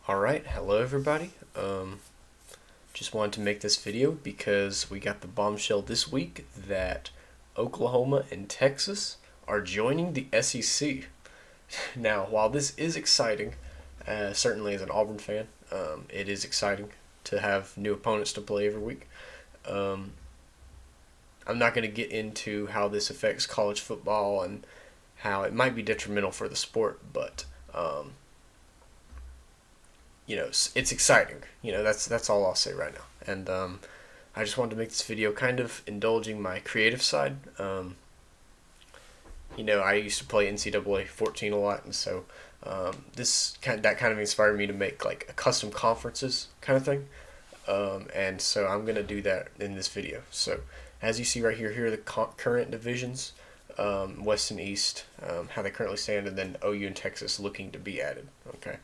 Alright, hello everybody. Just wanted to make this video because we got the bombshell this week that Oklahoma and Texas are joining the SEC. Now, while this is exciting, certainly as an Auburn fan, it is exciting to have new opponents to play every week. Um, I'm not going to get into how this affects college football and how it might be detrimental for the sport, but it's exciting. That's all I'll say right now. And I just wanted to make this video kind of indulging my creative side. I used to play NCAA 14 a lot, and so that kind of inspired me to make like a custom conferences kind of thing. And so I'm gonna do that in this video. So as you see right here are the current divisions, West and East, how they currently stand, and then OU and Texas looking to be added. Okay.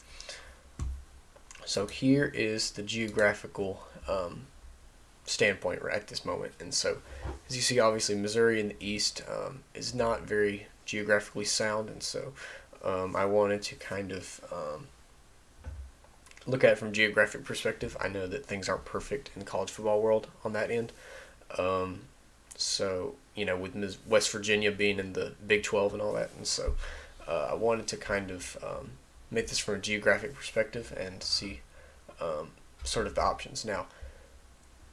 So here is the geographical standpoint right at this moment. And so, as you see, obviously Missouri in the east is not very geographically sound, and so I wanted to kind of look at it from a geographic perspective. I know that things aren't perfect in the college football world on that end. With West Virginia being in the Big 12 and all that, and so I wanted to kind of make this from a geographic perspective and see sort of the options. Now,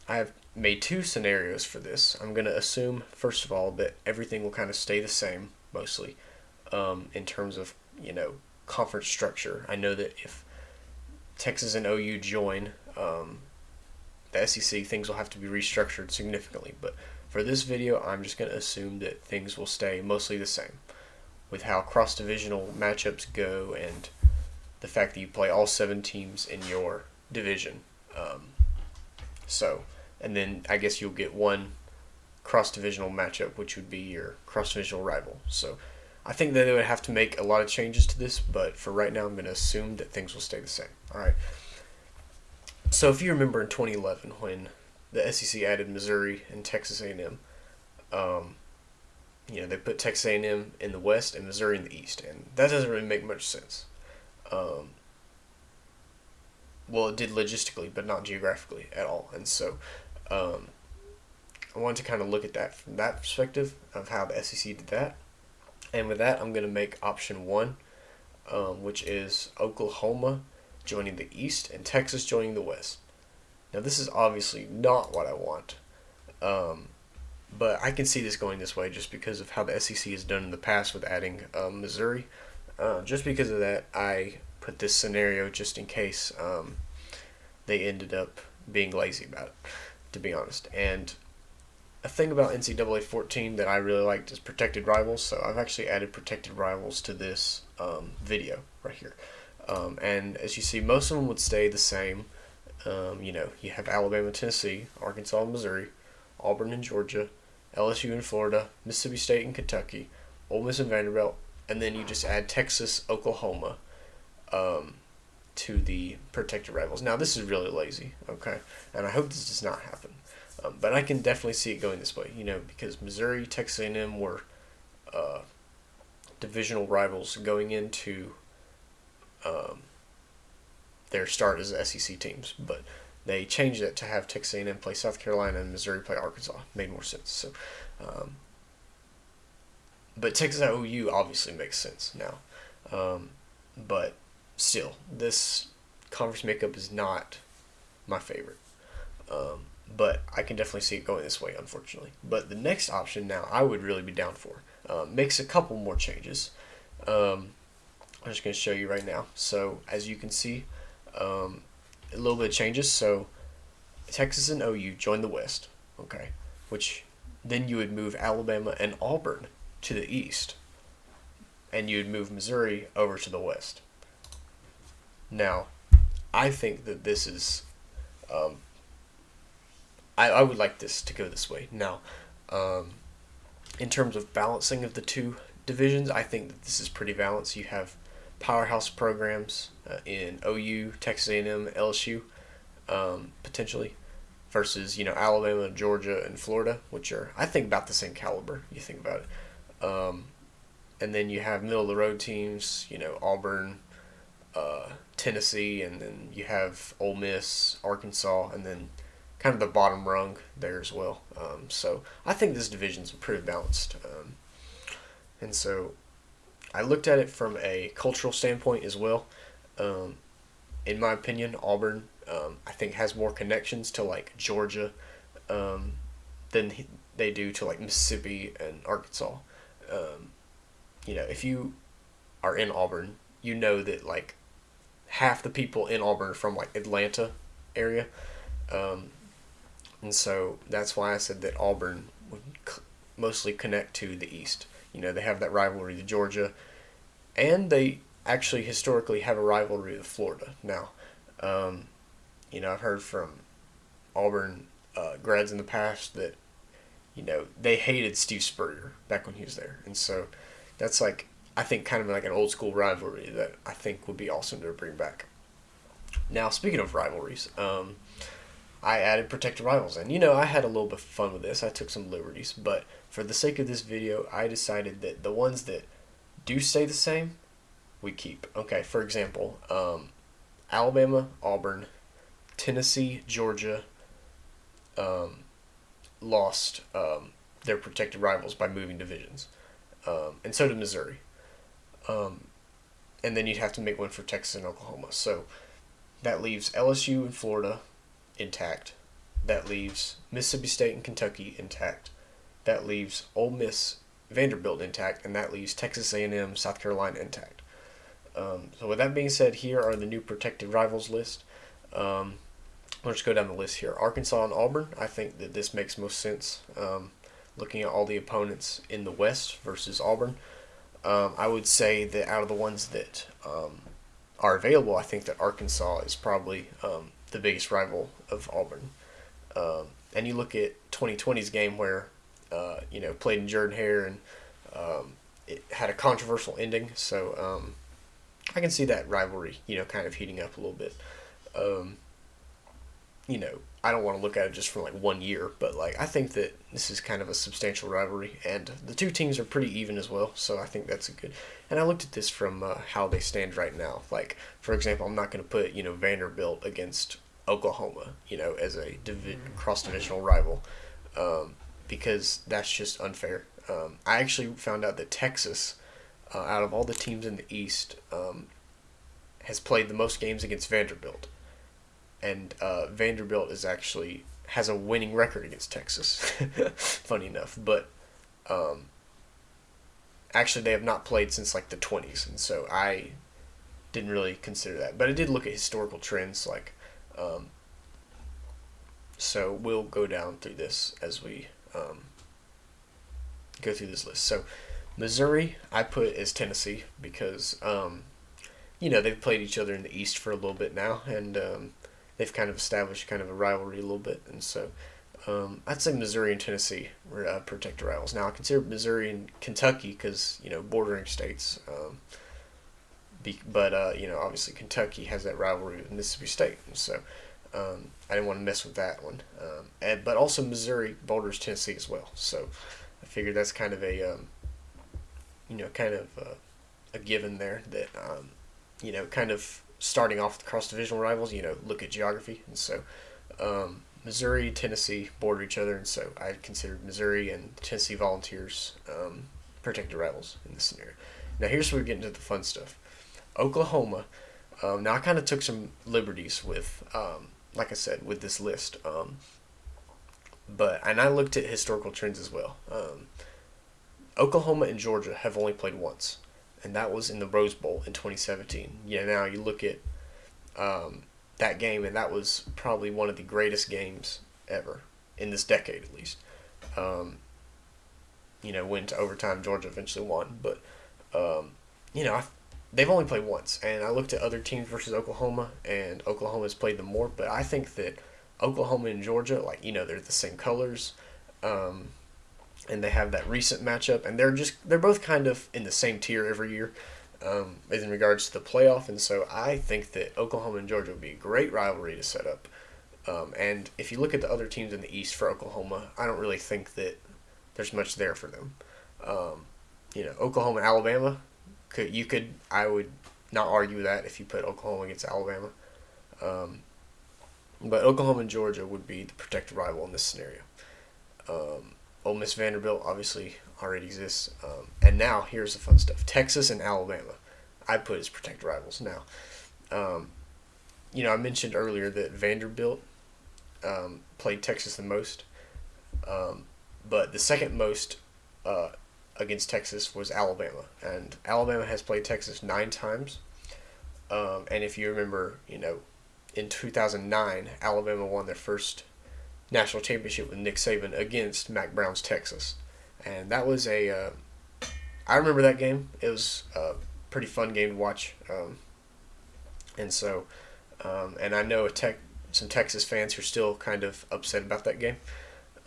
I have made two scenarios for this. I'm going to assume, first of all, that everything will kind of stay the same, mostly, in terms of, conference structure. I know that if Texas and OU join the SEC, things will have to be restructured significantly. But for this video, I'm just going to assume that things will stay mostly the same with how cross-divisional matchups go and the fact that you play all 7 teams in your division. And then I guess you'll get one cross-divisional matchup, which would be your cross-divisional rival. So I think that they would have to make a lot of changes to this, but for right now, I'm going to assume that things will stay the same. All right. So if you remember in 2011 when the SEC added Missouri and Texas A&M, they put Texas A&M in the West and Missouri in the East, and that doesn't really make much sense. Well, it did logistically, but not geographically at all. And so I wanted to kind of look at that from that perspective of how the SEC did that. And with that, I'm going to make option 1, which is Oklahoma joining the East and Texas joining the West. Now, this is obviously not what I want, but I can see this going this way just because of how the SEC has done in the past with adding Missouri. Just because of that, I put this scenario just in case they ended up being lazy about it, to be honest. And a thing about NCAA 14 that I really liked is protected rivals, so I've actually added protected rivals to this video right here. And as you see, most of them would stay the same. You have Alabama, Tennessee, Arkansas, and Missouri, Auburn and Georgia, LSU and Florida, Mississippi State and Kentucky, Ole Miss and Vanderbilt, and then you just add Texas, Oklahoma to the protected rivals. Now, this is really lazy, okay? And I hope this does not happen. But I can definitely see it going this way, because Missouri, Texas A&M were divisional rivals going into their start as SEC teams. But they changed it to have Texas A&M play South Carolina and Missouri play Arkansas. Made more sense. So, but Texas at OU obviously makes sense now. But still, this conference makeup is not my favorite. But I can definitely see it going this way, unfortunately. But the next option now, I would really be down for. Makes a couple more changes. I'm just going to show you right now. So, as you can see, a little bit of changes. So, Texas and OU join the West, okay? Which then you would move Alabama and Auburn to the East. And you would move Missouri over to the West. Now, I think that this is... I would like this to go this way. Now, in terms of balancing of the two divisions, I think that this is pretty balanced. You have powerhouse programs in OU, Texas A&M, LSU, potentially, versus Alabama, Georgia, and Florida, which are I think about the same caliber. You think about it, and then you have middle of the road teams, Auburn, Tennessee, and then you have Ole Miss, Arkansas, and then kind of the bottom rung there as well. So I think this division's pretty balanced. And so I looked at it from a cultural standpoint as well. Um, in my opinion, Auburn, I think, has more connections to like Georgia um, than they do to like Mississippi and Arkansas. Um, if you are in Auburn, you know that like half the people in Auburn are from like Atlanta area, um, and so that's why I said that Auburn would mostly connect to the East. They have that rivalry to Georgia, and they actually historically have a rivalry with Florida. Now, um, I've heard from Auburn grads in the past that they hated Steve Spurrier back when he was there, and so that's like I think kind of like an old school rivalry that I think would be awesome to bring back. Now, speaking of rivalries, I added protected rivals, and I had a little bit of fun with this. I took some liberties, but for the sake of this video, I decided that the ones that do stay the same, we keep. Okay, for example, Alabama, Auburn, Tennessee, Georgia, um, lost their protected rivals by moving divisions, and so did Missouri. Um, and then you'd have to make one for Texas and Oklahoma. So that leaves LSU and Florida intact. That leaves Mississippi State and Kentucky intact. That leaves Ole Miss, Vanderbilt intact, and that leaves Texas A&M, South Carolina intact. So with that being said, here are the new protected rivals list. Let's go down the list here. Arkansas and Auburn. I think that this makes most sense. Looking at all the opponents in the West versus Auburn, I would say that out of the ones that are available, I think that Arkansas is probably the biggest rival of Auburn. And you look at 2020's game where played in Jordan Hare, and it had a controversial ending. So I can see that rivalry, kind of heating up a little bit. I don't want to look at it just for like 1 year, but like I think that this is kind of a substantial rivalry, and the two teams are pretty even as well. So I think that's a good. And I looked at this from how they stand right now. Like for example, I'm not going to put Vanderbilt against Oklahoma, as a cross divisional rival, because that's just unfair. I actually found out that Texas, out of all the teams in the East, has played the most games against Vanderbilt. And Vanderbilt has a winning record against Texas, funny enough. But actually, they have not played since like the 20s, and so I didn't really consider that. But I did look at historical trends, like. So we'll go down through this as we go through this list. So Missouri, I put as Tennessee because they've played each other in the East for a little bit now, and they've kind of established kind of a rivalry a little bit, and so I'd say Missouri and Tennessee were protected rivals. Now I consider Missouri and Kentucky because bordering states, but obviously Kentucky has that rivalry with Mississippi State, and so I didn't want to mess with that one. But also Missouri borders Tennessee as well, so I figured that's kind of a a given there that kind of starting off with cross-divisional rivals, look at geography. And so Missouri, Tennessee border each other, and so I considered Missouri and Tennessee Volunteers protected rivals in this scenario. Now here's where we get into the fun stuff. Oklahoma. Now I kind of took some liberties with, like I said, with this list. And I looked at historical trends as well. Oklahoma and Georgia have only played once, and that was in the Rose Bowl in 2017. Now you look at that game, and that was probably one of the greatest games ever in this decade, at least. Went to overtime. Georgia eventually won, but they've only played once. And I looked at other teams versus Oklahoma, and Oklahoma's played them more. But I think that Oklahoma and Georgia, they're the same colors. And they have that recent matchup, and they're both kind of in the same tier every year, in regards to the playoff, and so I think that Oklahoma and Georgia would be a great rivalry to set up. And if you look at the other teams in the East for Oklahoma, I don't really think that there's much there for them. Oklahoma and Alabama, I would not argue that if you put Oklahoma against Alabama. Um, but Oklahoma and Georgia would be the protected rival in this scenario. Ole Miss Vanderbilt obviously already exists. And now here's the fun stuff: Texas and Alabama, I put as protected rivals. Now, I mentioned earlier that Vanderbilt played Texas the most, but the second most against Texas was Alabama, and Alabama has played Texas 9 times. And if you remember, in 2009, Alabama won their first national championship with Nick Saban against Mac Brown's Texas, and that was I remember that game. It was a pretty fun game to watch, and so, and I know some Texas fans who are still kind of upset about that game,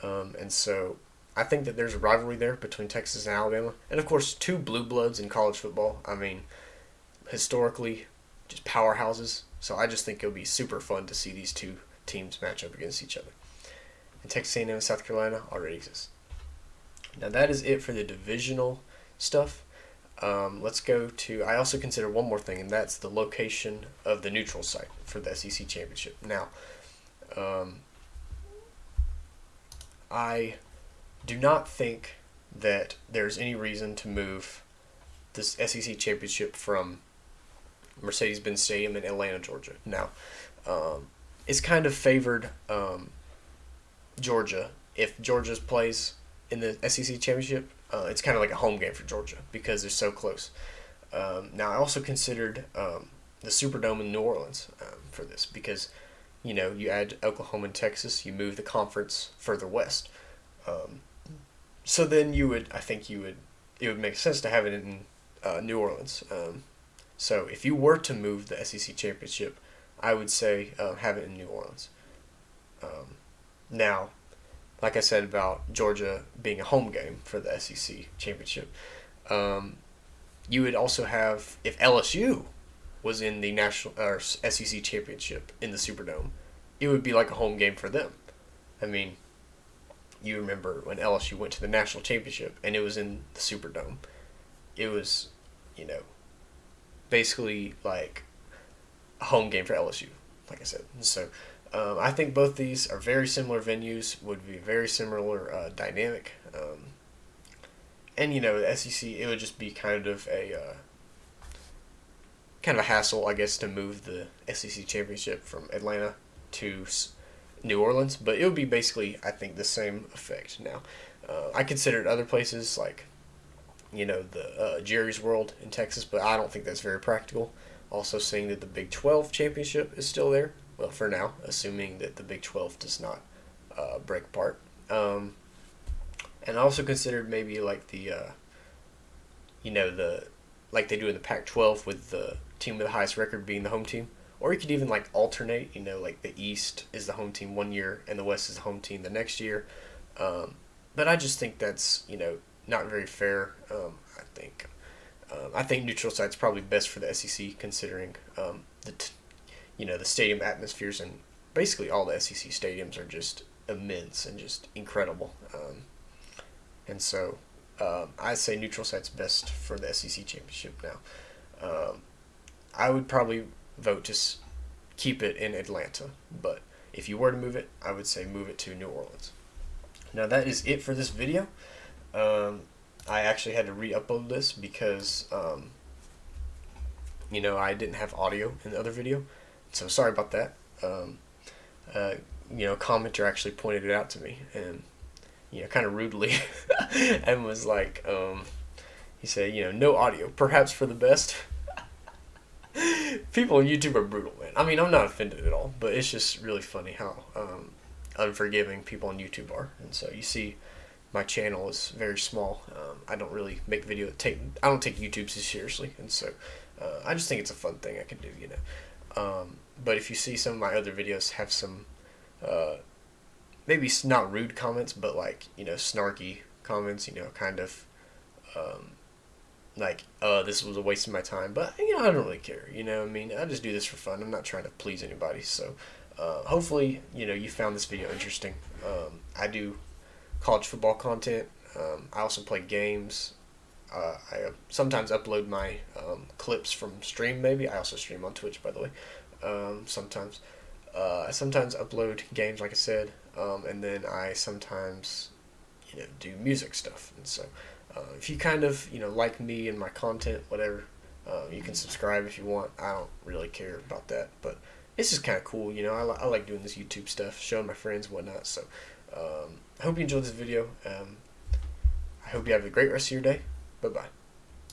and so I think that there's a rivalry there between Texas and Alabama, and of course, 2 blue bloods in college football. I mean, historically, just powerhouses. So I just think it'll be super fun to see these 2 teams match up against each other. And Texas A&M and South Carolina already exist. Now that is it for the divisional stuff. Let's go to, I also consider one more thing, and that's the location of the neutral site for the SEC championship. Now, I do not think that there's any reason to move this SEC championship from Mercedes-Benz Stadium in Atlanta, Georgia. Now, it's kind of favored Georgia. If Georgia plays in the SEC championship, it's kind of like a home game for Georgia because they're so close. Now, I also considered the Superdome in New Orleans for this because, you add Oklahoma and Texas, you move the conference further west. So then it would make sense to have it in New Orleans. So if you were to move the SEC championship, I would say have it in New Orleans. Now, like I said about Georgia being a home game for the SEC championship, you would also have, if LSU was in the national or SEC championship in the Superdome, it would be like a home game for them. I mean, you remember when LSU went to the national championship and it was in the Superdome. It was, basically like a home game for LSU, like I said. So I think both these are very similar venues, would be very similar dynamic. And the SEC, it would just be kind of a hassle, I guess, to move the SEC championship from Atlanta to New Orleans, but it would be basically, I think, the same effect. Now, I considered other places like the Jerry's World in Texas, but I don't think that's very practical. Also seeing that the Big 12 championship is still there, well, for now, assuming that the Big 12 does not break apart. And I also considered maybe like the like they do in the Pac-12 with the team with the highest record being the home team. Or you could even like alternate, like the East is the home team one year and the West is the home team the next year. But I just think that's, not very fair. I think neutral site's probably best for the SEC considering the stadium atmospheres, and basically all the SEC stadiums are just immense and just incredible. And so I say neutral site's best for the SEC championship now. I would probably vote to keep it in Atlanta, but if you were to move it, I would say move it to New Orleans. Now that is it for this video. I actually had to re-upload this because I didn't have audio in the other video, so sorry about that. A commenter actually pointed it out to me, and kind of rudely, and was like, he said, no audio, perhaps for the best. People on YouTube are brutal, man. I mean, I'm not offended at all, but it's just really funny how unforgiving people on YouTube are. And so you see, my channel is very small. I don't really make video. I don't take YouTube too seriously, and so I just think it's a fun thing I can do, But if you see some of my other videos have some, maybe not rude comments, but like snarky comments, kind of. Like, this was a waste of my time, but I don't really care, I just do this for fun. I'm not trying to please anybody, so hopefully, you found this video interesting. I do college football content. I also play games, I sometimes upload my clips from stream. Maybe I also stream on Twitch, by the way. Sometimes I sometimes upload games, like I said, and then I sometimes do music stuff. And so if you kind of like me and my content, whatever, you can subscribe if you want. I don't really care about that, but it's just kind of cool. I like doing this YouTube stuff, showing my friends and whatnot. So I hope you enjoyed this video. I hope you have a great rest of your day. Bye bye.